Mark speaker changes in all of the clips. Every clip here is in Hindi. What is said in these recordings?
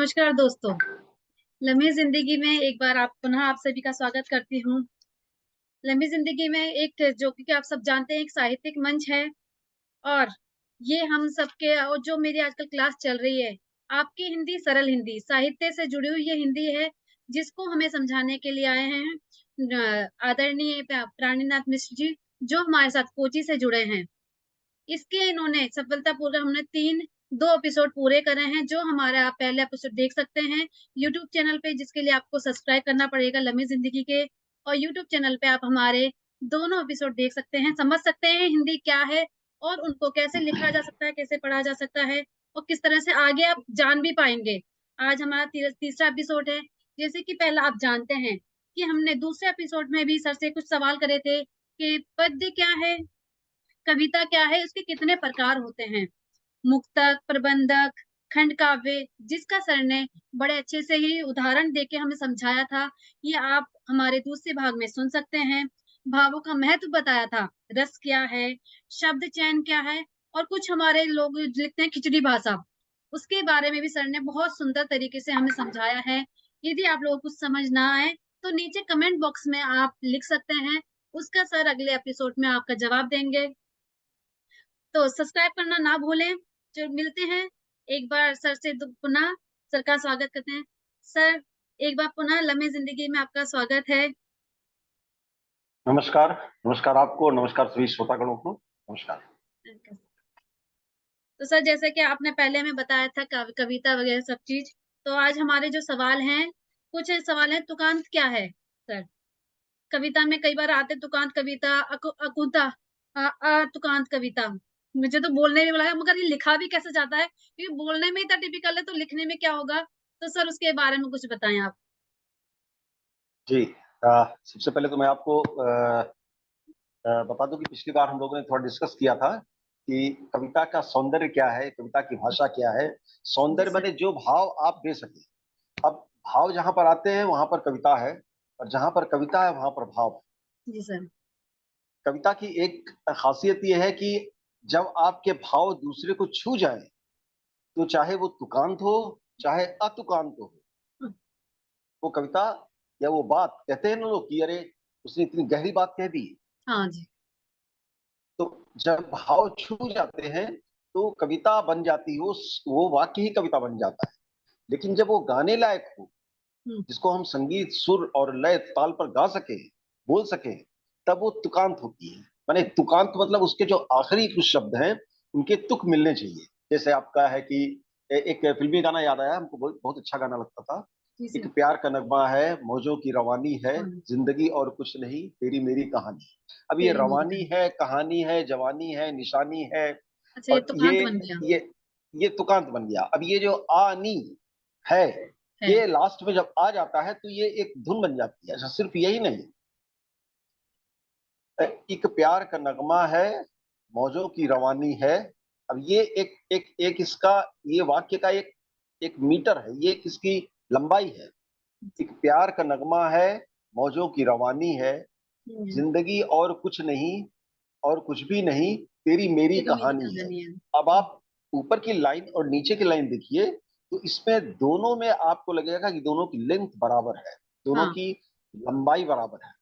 Speaker 1: नमस्कार दोस्तों। लम्हे ज़िंदगी में एक बार आप पुनः आप सभी का स्वागत करती हूँ। लम्हे ज़िंदगी में एक जो कि आप सब जानते हैं एक साहित्यिक मंच है और ये हम सबके और जो मेरी आजकल क्लास चल रही है, आपकी हिंदी सरल हिंदी, साहित्य से जुड़ी हुई ये हिंदी है, जिसको हमें समझाने के लिए आए हैं आदरणीय प्राणीनाथ मिश्र जी, जो हमारे साथ कोच्चि से जुड़े हैं। इसके इन्होंने सफलतापूर्वक हमने 2 एपिसोड पूरे करे हैं, जो हमारा आप पहले एपिसोड देख सकते हैं यूट्यूब चैनल पे, जिसके लिए आपको सब्सक्राइब करना पड़ेगा लम्हे ज़िंदगी के, और यूट्यूब चैनल पे आप हमारे दोनों एपिसोड देख सकते हैं, समझ सकते हैं हिंदी क्या है और उनको कैसे लिखा जा सकता है, कैसे पढ़ा जा सकता है और किस तरह से आगे आप जान भी पाएँगे। आज हमारा तीसरा एपिसोड है। जैसे कि पहला आप जानते हैं कि हमने दूसरे एपिसोड में भी सर से कुछ सवाल करे थे कि पद्य क्या है? कविता क्या है? उसके कितने प्रकार होते हैं? मुक्तक, प्रबंधक, खंड काव्य, जिसका सर ने बड़े अच्छे से ही उदाहरण देके हमें समझाया था। ये आप हमारे दूसरे भाग में सुन सकते हैं। भावों का महत्व बताया था, रस क्या है, शब्द चयन क्या है और कुछ हमारे लोग लिखते हैं खिचड़ी भाषा, उसके बारे में भी सर ने बहुत सुंदर तरीके से हमें समझाया है। यदि आप लोगों को कुछ समझ ना आए, तो नीचे कमेंट बॉक्स में आप लिख सकते हैं, उसका सर अगले एपिसोड में आपका जवाब देंगे। तो सब्सक्राइब करना ना भूलें। जो मिलते हैं एक बार सर से पुनः सर का स्वागत करते हैं। सर, एक बार पुनः लम्हे ज़िंदगी में आपका स्वागत है।
Speaker 2: नमस्कार। नमस्कार आपको, नमस्कार सभी श्रोतागणों को। नमस्कार।
Speaker 1: तो सर, जैसे कि आपने पहले हमें बताया था कविता वगैरह सब चीज़, तो आज हमारे जो सवाल हैं, कुछ सवाल हैं तुकांत क्या है सर? कविता में कई बार आते तुकांत कविता, अकुंता, तुकांत कविता। मुझे तो बोलने में लगा मगर ये लिखा भी कैसे जाता है? क्योंकि बोलने में इतना टिपिकल है तो लिखने में क्या होगा? तो सर उसके बारे में कुछ बताएँ आप।
Speaker 2: जी, सबसे पहले तो मैं आपको बता दूं कि पिछली बार हम लोगों ने थोड़ा डिस्कस किया था कि कविता का सौंदर्य क्या है, कविता की भाषा क्या है।
Speaker 1: जी
Speaker 2: सौंदर्य
Speaker 1: सर।
Speaker 2: बने जो भाव आप दे सके। अब भाव जहां पर आते हैं वहां पर कविता है, और जहां पर कविता है वहां पर भाव है।
Speaker 1: जी सर।
Speaker 2: कविता की एक खासियत यह है कि जब आपके भाव दूसरे को छू जाए, तो चाहे वो तुकांत हो चाहे अतुकांत हो, वो कविता या वो बात, कहते हैं ना लोग कि अरे उसने इतनी गहरी बात कह दी।
Speaker 1: हाँ जी।
Speaker 2: तो जब भाव छू जाते हैं तो कविता बन जाती हो, वो वाक्य ही कविता बन जाता है। लेकिन जब वो गाने लायक हो,
Speaker 1: हुँ,
Speaker 2: जिसको हम संगीत सुर और लय ताल पर गा सके, बोल सके, तब वो तुकांत होती है। माने तुकांत मतलब उसके जो आखिरी कुछ शब्द हैं उनके तुक मिलने चाहिए। जैसे आपका है कि एक फिल्मी गाना याद आया हमको, बहुत बहुत अच्छा गाना लगता था।
Speaker 1: जी
Speaker 2: एक
Speaker 1: सर।
Speaker 2: प्यार का नगमा है, मौजों की रवानी है,
Speaker 1: हाँ,
Speaker 2: जिंदगी और कुछ नहीं, तेरी मेरी कहानी। अब ये
Speaker 1: तेरी मेरी
Speaker 2: रवानी
Speaker 1: कहानी।
Speaker 2: है, कहानी है, जवानी है, निशानी है,
Speaker 1: अच्छा, ये
Speaker 2: और
Speaker 1: तुकांत बन गया।
Speaker 2: ये तुकांत बन गया। अब ये जो आनी है,
Speaker 1: है।
Speaker 2: ये लास्ट में जब आ जाता है तो ये एक धुन बन जाती है। अच्छा, सिर्फ यही नहीं, एक प्यार का नगमा है, मौजों की रवानी है। अब ये एक एक एक इसका, ये वाक्य का एक एक मीटर है, ये इसकी लंबाई है। एक प्यार का नगमा है, मौजों की रवानी है,
Speaker 1: हुँ,
Speaker 2: जिंदगी और कुछ नहीं, और कुछ भी नहीं, तेरी मेरी
Speaker 1: तेरी मेरी
Speaker 2: कहानी है।
Speaker 1: कहानी है।
Speaker 2: अब आप ऊपर की लाइन और नीचे की लाइन देखिए, तो इसमें दोनों में आपको लगेगा कि दोनों की लेंथ बराबर है, दोनों
Speaker 1: हाँ,
Speaker 2: की लंबाई बराबर है।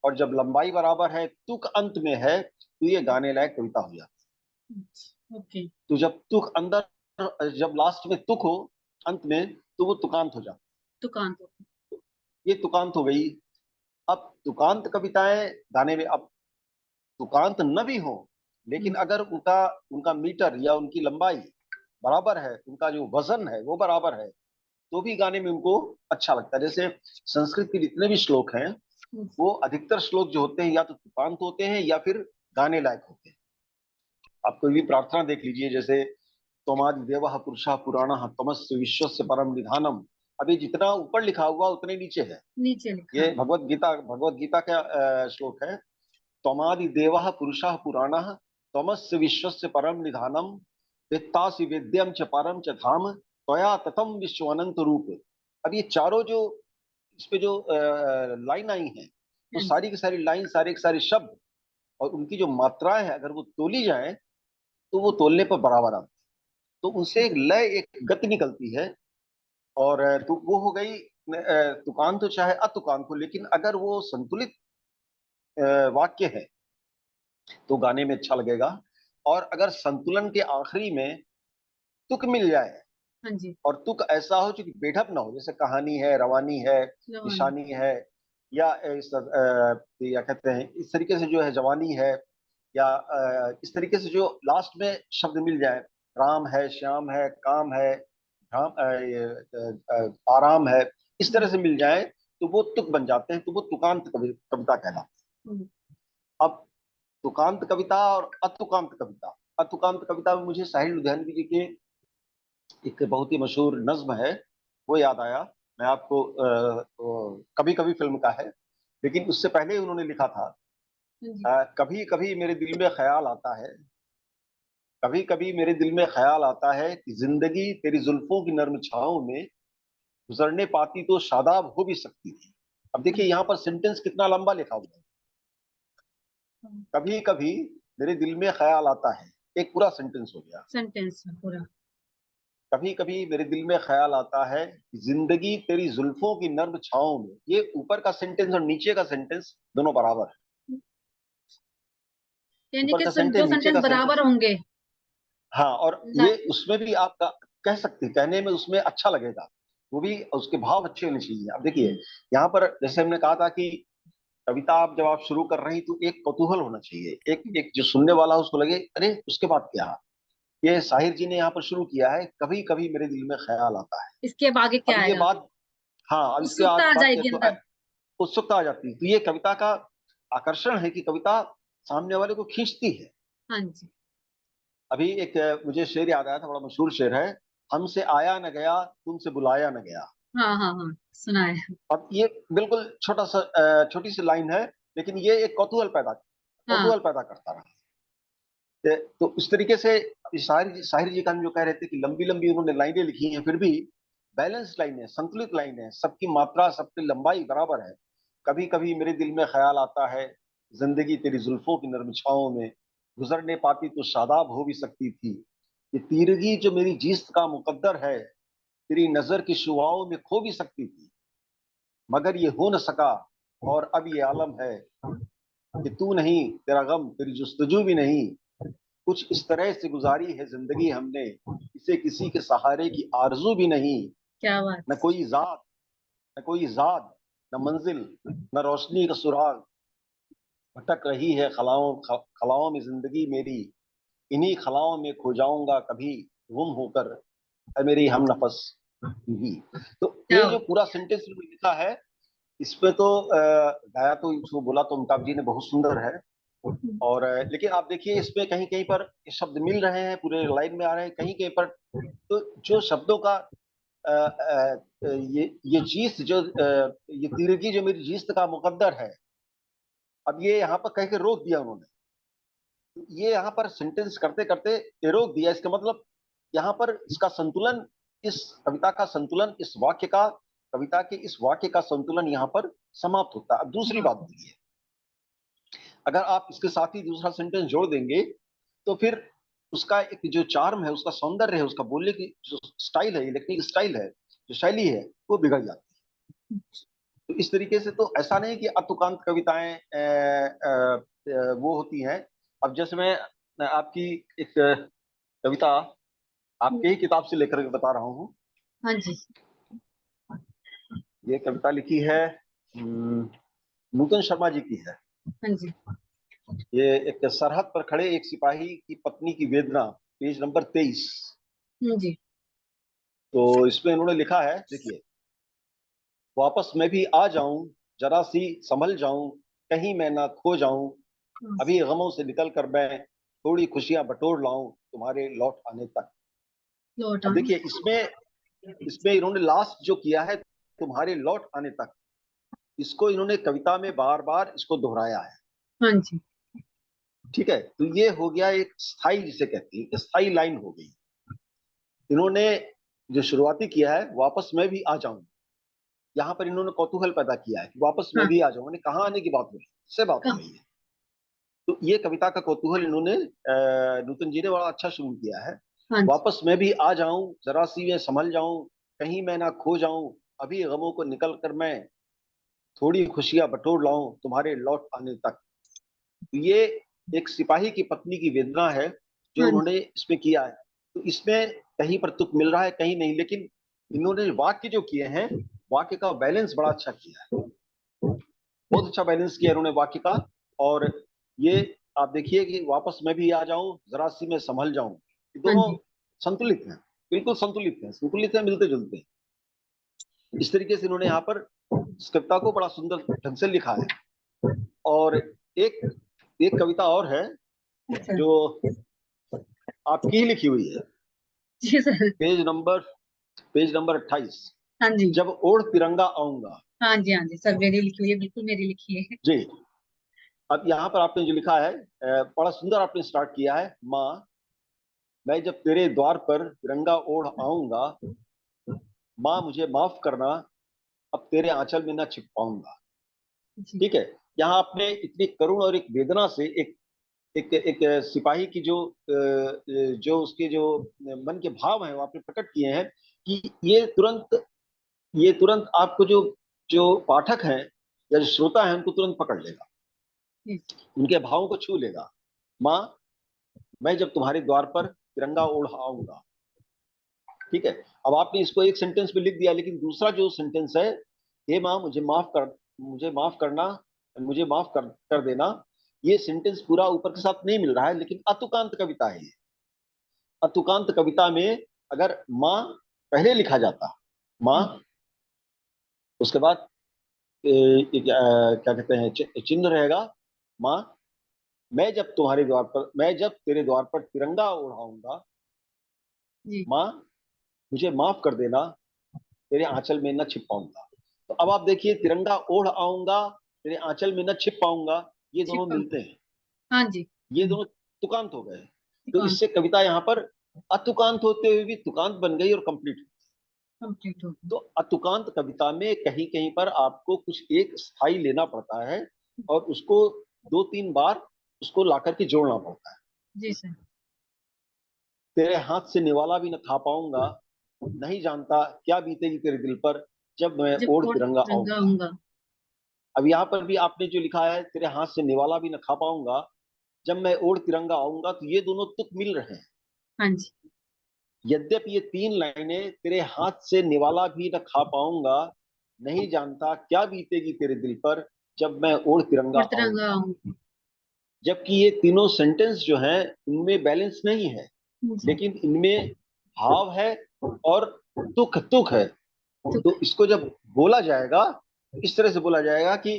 Speaker 2: और जब लंबाई बराबर है, तुक अंत में है, तो ये गाने लायक कविता हो जाती
Speaker 1: ओके,
Speaker 2: है। तो जब तुक अंदर, जब लास्ट में तुक हो अंत में, तो वो तुकांत हो जाता
Speaker 1: तुकांत।
Speaker 2: है। ये तुकांत हो गई। अब तुकांत कविताएं गाने में, अब तुकांत न भी हो, लेकिन
Speaker 1: हुँ,
Speaker 2: अगर उनका उनका मीटर या उनकी लंबाई बराबर है, उनका जो वजन है वो बराबर है, तो भी गाने में उनको अच्छा लगता है। जैसे संस्कृत के जितने भी श्लोक हैं,
Speaker 1: हुँ,
Speaker 2: वो अधिकतर श्लोक जो होते हैं या तो तुकांत होते हैं या फिर गाने लायक होते हैं। आप कोई भी प्रार्थना देख लीजिए, जैसे त्वमादि देवः पुरुषः पुराणः तमस्य विश्वस्य परम निधानम। अभी जितना ऊपर लिखा हुआ उतने नीचे है।
Speaker 1: नीचे लिखा
Speaker 2: ये
Speaker 1: है।
Speaker 2: भगवत गीता का श्लोक है। त्वमादि देवः पुरुषः पुराणः तमस्य विश्वस्य परम निधानम, वेत्तासि वेद्यम च परम च धाम, त्वया ततम विश्व अनंत रूप। अब ये चारों जो इस पे जो लाइन आई हैं, वो
Speaker 1: हाँ जी,
Speaker 2: सारी की सारी लाइन, सारे के सारे शब्द और उनकी जो मात्राएं हैं, अगर वो तोली जाए तो वो तोलने पर बराबर आती है। तो उनसे एक लय, एक गति निकलती है। और वो हो गई तुकांत चाहे अतुकांत हो, लेकिन अगर वो संतुलित वाक्य है तो गाने में अच्छा लगेगा। और अगर संतुलन के आखिरी में तुक मिल जाए,
Speaker 1: हाँ जी।
Speaker 2: और तुक ऐसा हो जो कि बेढप ना हो, जैसे कहानी है, रवानी है,
Speaker 1: जवानी।
Speaker 2: निशानी है, या या कहते हैं इस तरीके से जो है जवानी है, या इस तरीके से जो लास्ट में शब्द मिल जाए, राम है, श्याम है, काम है, आराम है, इस तरह से मिल जाए तो वो तुक बन जाते हैं, तो वो तुकांत कविता कहलाती
Speaker 1: हम्म।
Speaker 2: है। अब तुकांत कविता और अतुकांत कविता, अतुकांत कविता में मुझे साहिर लुधियानवी जी के एक बहुत ही मशहूर नज्म है, वो याद आया। मैं आपको कभी कभी फिल्म का है, लेकिन उससे पहले उन्होंने लिखा था,
Speaker 1: हाँ जी।
Speaker 2: कभी कभी मेरे दिल में ख्याल आता है, कभी कभी मेरे दिल में ख्याल आता है कि जिंदगी तेरी जुल्फों की नर्म छाओं में गुजरने पाती तो शादाब हो भी सकती थी। अब देखिए यहाँ पर सेंटेंस कितना लंबा लिखा हुआ है, कभी कभी मेरे दिल में ख्याल आता है, एक पूरा सेंटेंस हो गया।
Speaker 1: सेंटेंस पूरा।
Speaker 2: कभी कभी मेरे दिल में ख्याल आता है कि जिंदगी तेरी जुल्फों की नर्म छाओं में, ये ऊपर का सेंटेंस और नीचे का सेंटेंस दोनों बराबर है।
Speaker 1: यानी
Speaker 2: ऊपर
Speaker 1: कि
Speaker 2: का
Speaker 1: दो
Speaker 2: सेंटेंस, नीचे
Speaker 1: सेंटेंस
Speaker 2: का सेंटेंस।
Speaker 1: बराबर होंगे।
Speaker 2: हाँ, और
Speaker 1: ला।
Speaker 2: ये उसमें भी आप कह सकते हैं, कहने में उसमें अच्छा लगेगा, वो भी उसके भाव अच्छे होने चाहिए। अब देखिए यहाँ पर जैसे हमने कहा था कि कविता आप जब आप शुरू कर रही हैं तो एक कौतूहल होना चाहिए, एक एक जो सुनने वाला उसको लगे अरे उसके बाद क्या। ये साहिर जी ने यहाँ पर शुरू किया है, कभी कभी मेरे दिल में ख्याल आता है।
Speaker 1: इसके अब आगे क्या
Speaker 2: अब ये
Speaker 1: आएगा?
Speaker 2: बात, हाँ, अब इसके
Speaker 1: उत्सुकता आ
Speaker 2: बात क्या
Speaker 1: जाएगी
Speaker 2: तो
Speaker 1: अंदर।
Speaker 2: उत्सुकता आ जाती है, तो ये कविता का आकर्षण है कि कविता सामने वाले को खींचती है।
Speaker 1: हाँ जी।
Speaker 2: अभी एक मुझे शेर याद आया था, बड़ा मशहूर शेर है, हमसे आया न गया, तुमसे बुलाया न गया।
Speaker 1: हाँ हाँ हाँ, सुना है।
Speaker 2: अब ये बिल्कुल छोटा सा छोटी सी लाइन है, लेकिन ये एक
Speaker 1: हाँ।
Speaker 2: कौतूहल पैदा करता रहा। तो इस तरीके से शाहिर जी का हम जो कह रहे थे कि लंबी लंबी उन्होंने लाइनें लिखी हैं, फिर भी बैलेंस लाइन है, संतुलित लाइन है, सबकी मात्रा, सबकी लंबाई बराबर है। कभी कभी मेरे दिल में ख्याल आता है, जिंदगी तेरी जुल्फों की नर्म छाओं में गुजरने पाती तो शादाब हो भी सकती थी। ये तीरगी जो मेरी जिस्त का मुकद्दर है, तेरी नजर की शुआओं में खो भी सकती थी, मगर ये हो न सका। और अब ये आलम है कि तू नहीं, तेरा गम, तेरी जुस्तजू भी नहीं। कुछ इस तरह से गुजारी है जिंदगी हमने, इसे किसी के सहारे की आरजू भी नहीं।
Speaker 1: क्या बात।
Speaker 2: न कोई जात, न कोई जाद, न मंजिल, न रोशनी का सुराग, भटक रही है खलाओं में जिंदगी मेरी, इन्हीं खलाओं में खो जाऊंगा कभी गुम होकर, है मेरी हम नफस भी। तो
Speaker 1: क्या
Speaker 2: ये जो
Speaker 1: बात।
Speaker 2: पूरा सेंटेंस लिखा है, इसमें तो गाया तो इसको बोला तो अमिताभ जी ने बहुत सुंदर है। और लेकिन आप देखिए इसमें कहीं कहीं पर ये शब्द मिल रहे हैं, पूरे लाइन में आ रहे हैं, कहीं कहीं पर तो जो शब्दों का ये चीज जो ये तिरगी जो मेरी जीस्त का मुकद्दर है, अब ये यहाँ पर कह के रोक दिया उन्होंने। ये यहाँ पर सेंटेंस करते करते ये रोक दिया, इसका मतलब यहाँ पर इसका संतुलन, इस कविता का संतुलन, इस वाक्य का, कविता के इस वाक्य का संतुलन यहाँ पर समाप्त होता है। अब दूसरी बात होती है, अगर आप इसके साथ ही दूसरा सेंटेंस जोड़ देंगे तो फिर उसका एक जो चार्म है, उसका सौंदर्य है, उसका बोलने की जो स्टाइल है, इलेक्ट्रिक स्टाइल है, जो शैली है, वो बिगड़ जाती है। तो इस तरीके से तो ऐसा नहीं कि अतुकांत कविताएं वो होती हैं। अब जैसे मैं आपकी एक कविता आपके ही किताब से लेकर के बता रहा हूँ।
Speaker 1: हाँ जी।
Speaker 2: ये कविता लिखी है नूतन शर्मा जी की है।
Speaker 1: हाँ जी।
Speaker 2: ये एक सरहद पर खड़े एक सिपाही की पत्नी की वेदना, पेज नंबर 23।
Speaker 1: हाँ जी।
Speaker 2: तो इसमें इन्होंने लिखा है, देखिए, वापस मैं भी आ जाऊं, जरा सी संभल जाऊं, कहीं मैं ना खो जाऊं,
Speaker 1: हाँ,
Speaker 2: अभी गमों से निकल कर मैं थोड़ी खुशियां बटोर लाऊं तुम्हारे लौट आने तक।
Speaker 1: लौट
Speaker 2: अब
Speaker 1: आना।
Speaker 2: देखिए इसमें इसमें इन्होंने लास्ट जो किया है, तुम्हारे लौट आने तक, इसको इन्होंने कविता में बार बार इसको दोहराया है।
Speaker 1: हाँ जी।
Speaker 2: ठीक है, तो ये हो गया एक स्थाई, जिसे कहते हैं स्थाई लाइन हो गई। इन्होंने जो शुरुआती किया है, वापस मैं भी आ जाऊं, यहाँ पर इन्होंने कौतूहल पैदा किया है कि वापस मैं
Speaker 1: हाँ।
Speaker 2: भी आ जाऊं, कहाँ आने की बात हो रही है, इससे बात हो
Speaker 1: कहाँ?
Speaker 2: रही है। तो ये कविता का कौतूहल इन्होंने नूतन जी ने बड़ा अच्छा शुरू किया है।
Speaker 1: हाँ जी।
Speaker 2: वापस मैं भी आ जाऊं, जरा सी मैं संभल जाऊं, कहीं मैं ना खो जाऊं, अभी गमों को निकल कर मैं थोड़ी खुशियां बटोर लाऊं तुम्हारे लौट आने तक। तो ये एक सिपाही की पत्नी की वेदना है जो
Speaker 1: हाँ
Speaker 2: उन्होंने इसमें किया है। तो इसमें कहीं पर तुक मिल रहा है, कहीं नहीं, लेकिन इन्होंने वाक्य जो किए हैं, वाक्य का बैलेंस बड़ा अच्छा किया है, बहुत अच्छा बैलेंस किया इन्होंने वाक्य का। और ये आप देखिए कि वापस मैं भी आ जाऊं, जरा सी मैं संभल जाऊं, ये
Speaker 1: हाँ
Speaker 2: दोनों
Speaker 1: जी।
Speaker 2: संतुलित हैं, बिल्कुल संतुलित हैं, संतुलित हैं, मिलते जुलते हैं। इस तरीके से इन्होंने यहाँ पर इस कविता को बड़ा सुंदर ढंग से लिखा है। और एक एक कविता और है
Speaker 1: अच्छा।
Speaker 2: जो आपकी ही लिखी हुई है,
Speaker 1: जी sir.
Speaker 2: Page number page number 28,
Speaker 1: हाँ जी।
Speaker 2: जब ओढ़ तिरंगा आऊंगा।
Speaker 1: हाँ जी, हाँ जी सर, मेरी लिखी हुई है, बिल्कुल मेरी लिखी है।
Speaker 2: जी, अब यहाँ पर आपने जो लिखा है, बड़ा सुंदर आपने स्टार्ट किया है। माँ, मैं जब तेरे द्वार पर तिरंगा ओढ़ आऊंगा, माँ मुझे माफ करना, अब तेरे आंचल में ना छिप पाऊंगा।
Speaker 1: जी।
Speaker 2: ठीक है, यहाँ आपने इतनी करुण और एक वेदना से एक एक एक सिपाही की जो उसके जो मन के भाव हैं वो आपने प्रकट किए हैं कि ये तुरंत आपको जो जो पाठक हैं या जो श्रोता है उनको तुरंत पकड़ लेगा,
Speaker 1: जी।
Speaker 2: उनके भावों को छू लेगा। माँ, मैं जब तुम्हारे द्वार पर तिरंगा ओढ़ आऊंगा। ठीक है, अब आपने इसको एक सेंटेंस में लिख दिया, लेकिन दूसरा जो सेंटेंस है, हे माँ मुझे माफ करना, कर देना, ये सेंटेंस पूरा ऊपर के साथ नहीं मिल रहा है, लेकिन अतुकांत कविता है ये। अतुकांत कविता में अगर माँ पहले लिखा जाता, माँ, उसके बाद क्या कहते हैं, चिन्ह रहेगा, माँ, मैं जब तेरे द्वार पर तिरंगा ओढ़ाऊंगा,
Speaker 1: जी।
Speaker 2: माँ मुझे माफ कर देना, तेरे आंचल में न छिप पाऊंगा। तो अब आप देखिए, तिरंगा ओढ़ आऊंगा, तेरे आंचल में न छिप पाऊंगा, ये दोनों
Speaker 1: छिपा।
Speaker 2: मिलते हैं,
Speaker 1: हाँ जी।
Speaker 2: ये दोनों तुकांत हो गए। तो
Speaker 1: दुकान
Speaker 2: इससे कविता यहाँ पर अतुकांत होते हुए भी तुकांत बन गई और कंप्लीट।
Speaker 1: कंप्लीट हो गई।
Speaker 2: तो अतुकांत कविता में कहीं कहीं पर आपको कुछ एक स्थाई लेना पड़ता है और उसको दो तीन बार उसको ला करके जोड़ना पड़ता है।
Speaker 1: जी सर।
Speaker 2: तेरे हाथ से निवाला भी न खा पाऊंगा, नहीं जानता क्या बीतेगी तेरे दिल पर, जब मैं
Speaker 1: जब
Speaker 2: ओढ़
Speaker 1: और
Speaker 2: तिरंगा
Speaker 1: रंगा
Speaker 2: आऊंगा।
Speaker 1: होऊंगा।
Speaker 2: अब यहाँ पर भी आपने जो लिखा है, तेरे हाथ से निवाला भी न खा पाऊंगा, जब मैं ओढ़ तिरंगा आऊंगा, तो ये दोनों तुक मिल रहे हैं।
Speaker 1: हाँ जी।
Speaker 2: यद्यपि ये तीन लाइनें, तेरे हाथ से निवाला भी न खा पाऊंगा, नहीं जानता क्या बीतेगी तेरे दिल पर, जब मैं ओढ़ तिरंगा
Speaker 1: और तिरंगा
Speaker 2: आऊंगा।
Speaker 1: होऊंगा।
Speaker 2: जबकि ये तीनों सेंटेंस जो हैं इनमें बैलेंस नहीं है,
Speaker 1: जी।
Speaker 2: लेकिन इनमें भाव है और तुक तुक है।
Speaker 1: तो
Speaker 2: तो इसको जब बोला जाएगा, इस तरह से बोला जाएगा कि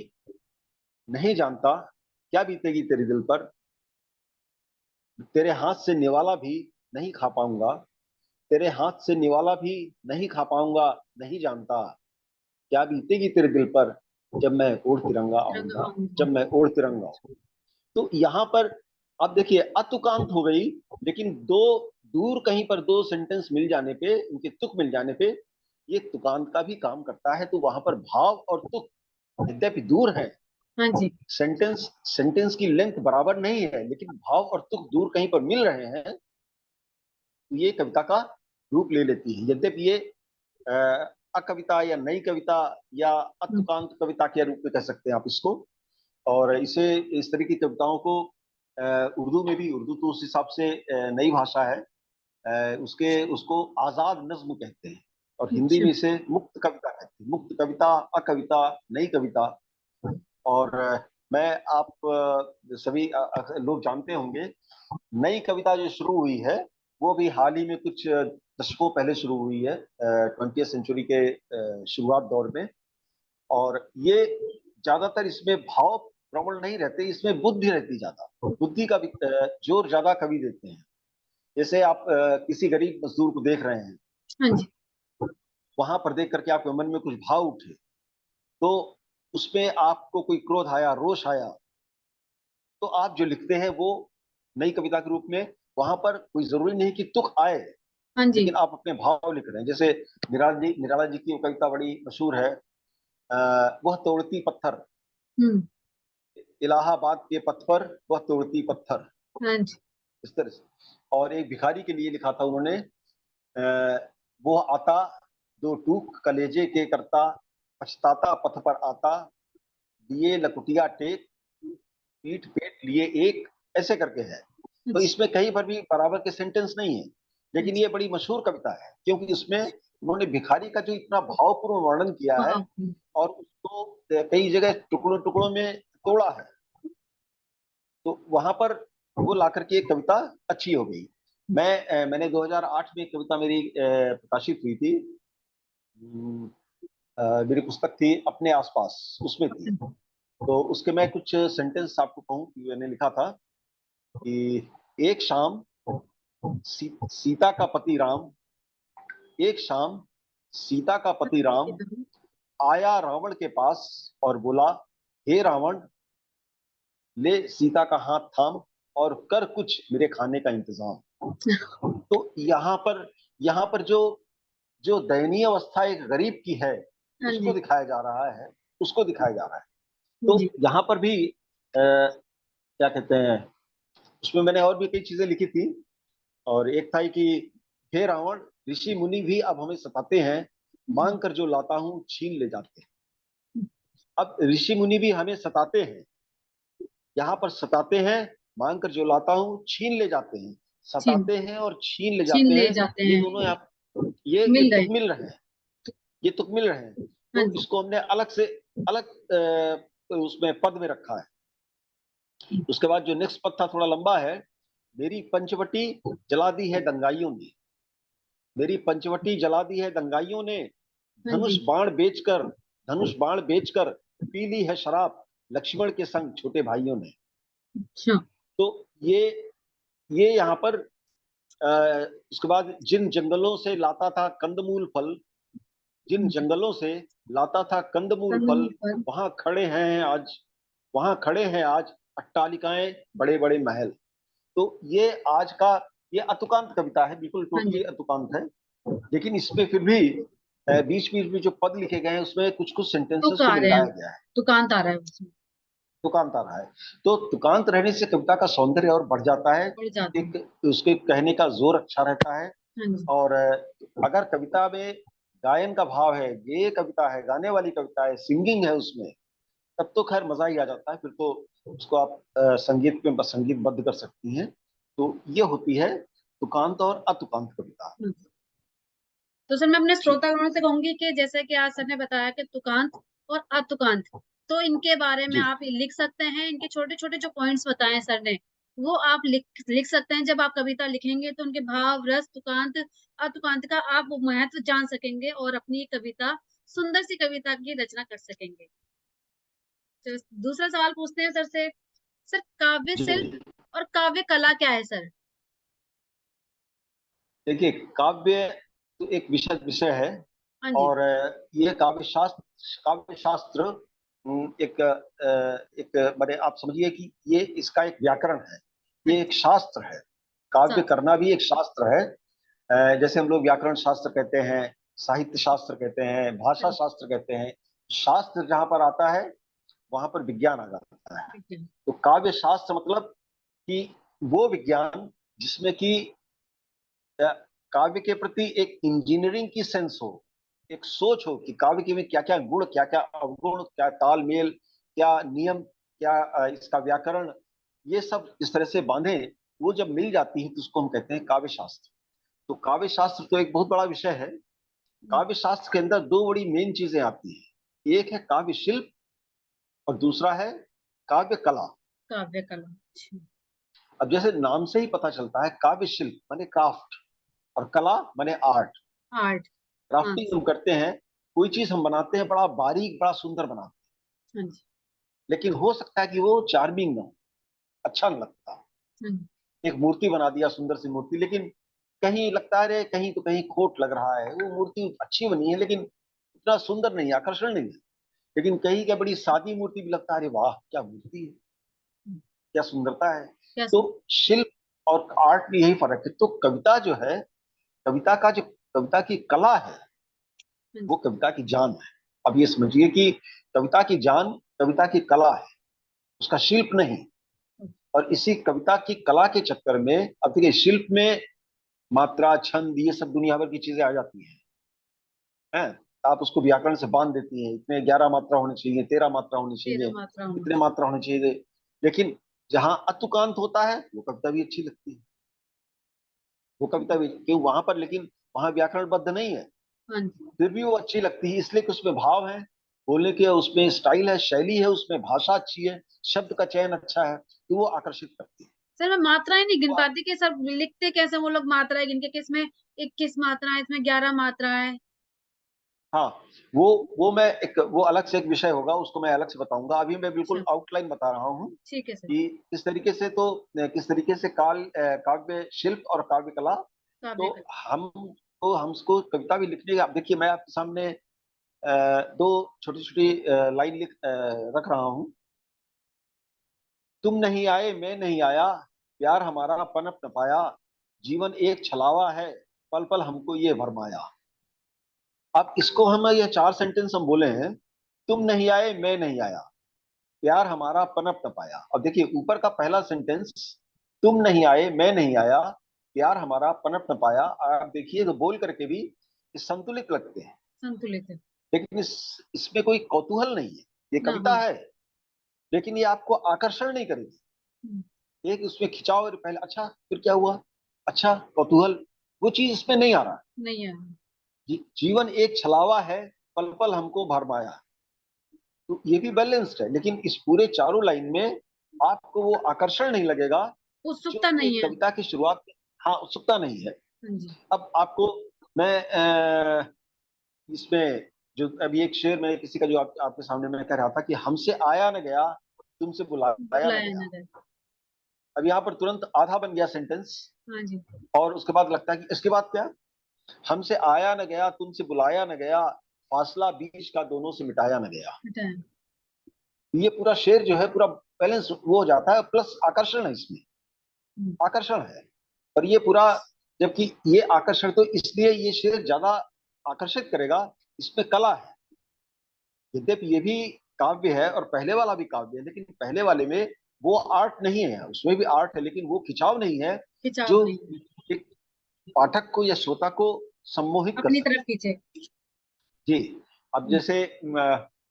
Speaker 2: नहीं जानता क्या बीतेगी तेरे दिल पर, तेरे हाथ से निवाला भी नहीं खा पाऊंगा, तेरे हाथ से निवाला भी नहीं खा पाऊंगा, नहीं जानता क्या बीतेगी तेरे दिल पर, जब मैं ओढ़ तिरंगा
Speaker 1: तिरंगा
Speaker 2: आऊंगा,
Speaker 1: होऊंगा।
Speaker 2: जब मैं ओढ़ तिरंगा आऊंगा। तो यहाँ पर आप देखिए, अतुकांत हो गई, लेकिन दो दूर कहीं पर दो सेंटेंस मिल जाने पे, उनके तुक मिल जाने पे ये तुकांत का भी काम करता है। तो वहां पर भाव और तुक यद्यपि दूर है,
Speaker 1: हाँ जी।
Speaker 2: सेंटेंस सेंटेंस की लेंथ बराबर नहीं है, लेकिन भाव और तुक दूर कहीं पर मिल रहे हैं, तो ये कविता का रूप ले लेती है। यद्यपि ये अ, अकविता या नई कविता या
Speaker 1: हम्म।
Speaker 2: अतुकांत कविता के रूप में कह सकते हैं आप इसको। और इसे इस तरह की कविताओं को उर्दू में भी, उर्दू तो उस हिसाब से नई भाषा है, उसके उसको आजाद नज्म कहते हैं, और हिंदी
Speaker 1: अच्छा।
Speaker 2: में इसे मुक्त कविता कहते हैं। मुक्त कविता, अकविता, नई कविता। और मैं आप सभी लोग जानते होंगे, नई कविता जो शुरू हुई है वो भी हाल ही में कुछ दशकों पहले शुरू हुई है, 20वीं सेंचुरी के शुरुआत दौर में। और ये ज्यादातर इसमें भाव प्रबल नहीं रहते, इसमें बुद्धि रहती ज्यादा, बुद्धि का भी जोर ज्यादा कवि देते हैं। जैसे आप किसी गरीब मजदूर को देख रहे हैं,
Speaker 1: हाँ जी।
Speaker 2: वहां पर देख करके आपके मन में कुछ भाव उठे, तो उसमें आपको कोई क्रोध आया, रोष आया, तो आप जो लिखते हैं वो नई कविता के रूप में, वहां पर कोई जरूरी नहीं कि तुक आए,
Speaker 1: हाँ जी।
Speaker 2: लेकिन आप अपने भाव लिख रहे हैं। जैसे निराला जी की वो कविता बड़ी मशहूर है, वह तोड़ती पत्थर,
Speaker 1: हम्म।
Speaker 2: इलाहाबाद के पथ पर वह तोड़ती पत्थर,
Speaker 1: हाँ जी।
Speaker 2: इस तरह से। और एक भिखारी के लिए लिखा था उन्होंने, वो आता दो टूक कलेजे के करता, पछताता पथ पर आता, दिए लकुटिया टेक, पीठ पेट लिए एक, ऐसे करके है। तो
Speaker 1: अच्छा।
Speaker 2: इसमें कहीं पर भी बराबर के सेंटेंस नहीं है, लेकिन
Speaker 1: अच्छा।
Speaker 2: ये बड़ी मशहूर कविता है क्योंकि उसमें उन्होंने भिखारी का जो इतना भावपूर्ण वर्णन किया है
Speaker 1: वाह।
Speaker 2: और उसको कई जगह टुकड़ों टुकड़ों में तोड़ा है, तो वहां पर वो ला करके एक कविता अच्छी हो गई। मैंने 2008 में एक कविता मेरी प्रकाशित हुई थी। हम्म, मेरी पुस्तक थी अपने आसपास, उसमें थी। तो उसके मैं कुछ सेंटेंस आपको कहूँ कि मैंने लिखा था कि एक शाम सीता का पति राम, एक शाम सीता का पति राम आया रावण के पास और बोला, हे रावण, ले सीता का हाथ थाम और कर कुछ मेरे खाने का इंतजाम। तो यहाँ पर जो जो दयनीय अवस्था एक गरीब की है,
Speaker 1: हाँ
Speaker 2: उसको
Speaker 1: जी।
Speaker 2: दिखाया जा रहा है, उसको दिखाया जा रहा है। तो
Speaker 1: जी।
Speaker 2: यहाँ पर भी क्या कहते हैं, उसमें मैंने और भी कई चीजें लिखी थी। और एक था कि हे रावण, ऋषि मुनि भी अब हमें सताते हैं, मांग कर जो लाता हूँ छीन ले जाते हैं। अब ऋषि मुनि भी हमें सताते हैं, यहाँ पर सताते हैं, मांग कर जो लाता हूँ छीन ले जाते हैं।
Speaker 1: छीन
Speaker 2: सताते हैं और छीन ले
Speaker 1: छीन
Speaker 2: जाते
Speaker 1: ले
Speaker 2: हैं,
Speaker 1: जाते
Speaker 2: ये
Speaker 1: हैं।
Speaker 2: दोनों यहाँ ये
Speaker 1: मिल
Speaker 2: तुक
Speaker 1: गए।
Speaker 2: मिल रहे हैं, ये तुक मिल रहे हैं।
Speaker 1: हाँ
Speaker 2: तो
Speaker 1: जी।
Speaker 2: इसको हमने अलग से अलग उसमें पद में रखा है। उसके बाद जो नेक्स्ट पद था थोड़ा लंबा है। मेरी पंचवटी जला दी है दंगाइयों ने, मेरी पंचवटी जला दी है दंगाइयों ने,
Speaker 1: हाँ
Speaker 2: धनुष
Speaker 1: जी।
Speaker 2: बाण बेचकर, धनुष बाण बेचकर पी ली है शराब, लक्ष्मण के संग छोटे भाइयों ने।
Speaker 1: अच्छा।
Speaker 2: तो ये यहाँ पर उसके बाद जिन जंगलों से लाता था कंदमूल फल, जिन जंगलों से लाता था कंदमूल फल,
Speaker 1: कंदमूल पर।
Speaker 2: वहां खड़े हैं आज, वहां खड़े हैं आज अट्टालिकाएं बड़े बड़े महल। तो ये आज का, ये अतुकांत कविता है, बिल्कुल
Speaker 1: हाँ
Speaker 2: टोटली
Speaker 1: जी।
Speaker 2: अतुकांत है। लेकिन इसमें फिर भी बीच बीच में जो पद लिखे गए हैं उसमें कुछ कुछ सेंटेंसेस
Speaker 1: तुक
Speaker 2: को
Speaker 1: आ रहे हैं।
Speaker 2: मिलाया गया है।
Speaker 1: तुकांत आ रहा है उसमें।
Speaker 2: तुकांत आ रहा है, तो तुकांत रहने से कविता का सौंदर्य और बढ़ जाता है।
Speaker 1: बढ़ जाता है।
Speaker 2: एक उसके कहने का जोर अच्छा रहता है।
Speaker 1: हाँ जी।
Speaker 2: और अगर कविता में गायन का भाव है, गेय कविता है, गाने वाली कविता है, सिंगिंग है उसमें, तब तो खैर मजा ही आ जाता है। फिर तो उसको आप संगीत में संगीतबद्ध कर सकती हैं। तो ये होती है तुकांत और अतुकांत कविता।
Speaker 1: हाँ। तो सर मैं अपने
Speaker 2: जी
Speaker 1: श्रोतागणों से कहूंगी कि जैसे कि आज सर ने बताया कि तुकांत और अतुकांत, तो इनके बारे में
Speaker 2: जी
Speaker 1: आप लिख सकते हैं। इनके छोटे छोटे जो पॉइंट्स बताए सर ने, वो आप लिख लिख सकते हैं। जब आप कविता लिखेंगे तो उनके भाव, रस, तुकांत, अतुकांत का आप वो महत्व जान सकेंगे और अपनी कविता, सुंदर सी कविता की रचना कर सकेंगे। तो दूसरा सवाल पूछते हैं सर से। सर काव्य
Speaker 2: जी
Speaker 1: शिल्प और काव्य कला क्या है सर?
Speaker 2: देखिए, काव्य तो एक विषय विषय है।
Speaker 1: हाँ जी।
Speaker 2: और ये काव्य शास्त्र एक मैंने आप समझिए कि ये इसका एक व्याकरण है,
Speaker 1: हाँ
Speaker 2: ये
Speaker 1: जी।
Speaker 2: एक शास्त्र है। काव्य
Speaker 1: सर।
Speaker 2: करना भी एक शास्त्र है। जैसे हम लोग व्याकरण शास्त्र कहते हैं, साहित्य शास्त्र कहते हैं,
Speaker 1: हाँ
Speaker 2: भाषा
Speaker 1: जी।
Speaker 2: शास्त्र कहते हैं। शास्त्र जहां पर आता है वहां पर विज्ञान आ जाता है।
Speaker 1: विज्ञान।
Speaker 2: तो काव्य शास्त्र मतलब कि वो विज्ञान जिसमें कि अ, काव्य के प्रति एक इंजीनियरिंग की सेंस हो, एक सोच हो कि काव्य के में क्या क्या गुण, क्या क्या अवगुण, क्या तालमेल, क्या नियम, क्या इसका व्याकरण, ये सब इस तरह से बांधे, वो जब मिल जाती है तो उसको हम कहते हैं काव्य शास्त्र। तो काव्य शास्त्र तो एक बहुत बड़ा विषय है। काव्य शास्त्र के अंदर दो बड़ी मेन चीजें आती हैं, एक है काव्य शिल्प और दूसरा है काव्य कला।
Speaker 1: काव्य कला। अच्छा।
Speaker 2: अब जैसे नाम से ही पता चलता है, काव्य शिल्प माने क्राफ्ट और कला माने आर्ट।
Speaker 1: आर्ट। हाँ।
Speaker 2: क्राफ्टिंग हम करते हैं, कोई चीज हम बनाते हैं बड़ा बारीक, बड़ा सुंदर बनाते
Speaker 1: हाँ जी।
Speaker 2: हैं, लेकिन हो सकता है कि वो चार्मिंग ना हो, अच्छा नहीं लगता।
Speaker 1: हाँ जी।
Speaker 2: एक मूर्ति बना दिया, सुंदर सी मूर्ति, लेकिन कहीं लगता है रे कहीं तो कहीं खोट लग रहा है। वो मूर्ति अच्छी बनी है लेकिन इतना सुंदर नहीं है, आकर्षण नहीं है। लेकिन कहीं क्या बड़ी सादी मूर्ति भी लगता है, अरे वाह क्या मूर्ति है, क्या सुंदरता है।
Speaker 1: क्या
Speaker 2: तो
Speaker 1: सुन।
Speaker 2: शिल्प और आर्ट में यही फर्क है। तो कविता जो है, कविता का जो कविता की कला है,
Speaker 1: हाँ
Speaker 2: वो
Speaker 1: जी।
Speaker 2: कविता की जान है। अब ये समझिए कि कविता की जान कविता की कला है, उसका शिल्प नहीं। और इसी कविता की कला के चक्कर में, अब देखिए शिल्प में मात्रा, छंद, ये सब दुनिया भर की चीजें आ जाती हैं। है, आप उसको व्याकरण से बांध देती हैं, इतने 11 मात्रा होनी चाहिए, 13 मात्रा होनी
Speaker 1: 13
Speaker 2: चाहिए,
Speaker 1: मात्रा होनी
Speaker 2: इतने मात्रा होनी चाहिए। लेकिन जहां अतुकांत होता है वो कविता भी अच्छी लगती है, वो कविता भी क्यों वहां पर, लेकिन वहां व्याकरणबद्ध नहीं है,
Speaker 1: हाँ जी।
Speaker 2: फिर भी वो अच्छी लगती है, इसलिए कि उसमें भाव है, बोलने के उसमें स्टाइल है, शैली है, उसमें भाषा अच्छी है, शब्द का चयन अच्छा है, तो वो आकर्षित करती है।
Speaker 1: सर मैं मात्राएं नहीं गिन
Speaker 2: वो
Speaker 1: पाती कि सब लिखते कैसे वो लोग मात्राएं गिन के, किसमें 21 मात्रा है, इसमें 11 मात्रा है।
Speaker 2: हाँ, वो मैं एक, वो अलग से एक विषय होगा, उसको मैं अलग से बताऊंगा, अभी मैं बिल्कुल
Speaker 1: अच्छा
Speaker 2: आउटलाइन बता रहा हूँ
Speaker 1: ठीक है सर।
Speaker 2: कि किस तरीके से, तो किस तरीके से काव्य शिल्प और काव्य कला,
Speaker 1: काव्य
Speaker 2: तो
Speaker 1: का।
Speaker 2: हम उसको कविता भी लिखने का, देखिए मैं आपके सामने दो छोटी छोटी लाइन रख रहा हूँ। तुम नहीं आए मैं नहीं आया, प्यार हमारा पनप न पाया, जीवन एक छलावा है, पल पल हमको ये भरमाया। अब इसको हम, ये चार सेंटेंस हम बोले हैं, तुम नहीं आए मैं नहीं आया, प्यार हमारा पनप न पाया। अब देखिए ऊपर का पहला सेंटेंस, तुम नहीं आए मैं नहीं आया, प्यार हमारा पनप न पाया, आप देखिए तो बोल करके भी ये संतुलित लगते हैं,
Speaker 1: संतुलित है।
Speaker 2: लेकिन इसमें कोई कौतूहल नहीं है, ये
Speaker 1: ना
Speaker 2: कविता
Speaker 1: हाँ।
Speaker 2: है, लेकिन ये आपको आकर्षण नहीं करेगी।
Speaker 1: हम्म,
Speaker 2: एक उसमें खिंचाव है, पहले अच्छा फिर क्या हुआ, अच्छा कौतूहल, वो चीज इसमें नहीं आ रहा है।
Speaker 1: नहीं है।
Speaker 2: जीवन एक छलावा है, पल पल हमको भरमाया, तो ये भी बैलेंस्ड है, लेकिन इस पूरे चारों लाइन में आपको वो आकर्षण नहीं लगेगा जो
Speaker 1: उत्सुकता नहीं
Speaker 2: एक
Speaker 1: है।
Speaker 2: कविता की शुरुआत में। हाँ, उत्सुकता नहीं है।
Speaker 1: हाँ जी।
Speaker 2: अब आपको मैं इसमें जो अभी एक शेर में किसी का जो आपके सामने मैं कह रहा था कि हमसे आया न गया, तुमसे बुलाया न
Speaker 1: बुलाया
Speaker 2: गया,
Speaker 1: ना जाए।
Speaker 2: अब यहाँ पर तुरंत आधा बन गया सेंटेंस,
Speaker 1: हाँ जी।
Speaker 2: और उसके बाद लगता है कि इसके बाद क्या, हमसे आया न गया तुमसे बुलाया न गया, फासला बीच का दोनों से मिटाया न गया।
Speaker 1: हटाया।
Speaker 2: ये पूरा शेर जो है पूरा बैलेंस वो हो जाता है, प्लस आकर्षण है इसमें,
Speaker 1: हम्म,
Speaker 2: आकर्षण है। और ये पूरा, जबकि ये आकर्षण तो इसलिए ये शेर ज्यादा आकर्षित करेगा, इसमें कला है, यद्यपि ये भी काव्य है और पहले वाला भी काव्य है, लेकिन पहले वाले में वो आर्ट नहीं है, उसमें भी आर्ट है, लेकिन वो खिंचाव नहीं है
Speaker 1: खिंचाव
Speaker 2: जो
Speaker 1: नहीं है।
Speaker 2: एक पाठक को या श्रोता को सम्मोहित कर
Speaker 1: अपनी
Speaker 2: सके।
Speaker 1: तरफ खींचे।
Speaker 2: जी। अब
Speaker 1: हम्म,
Speaker 2: जैसे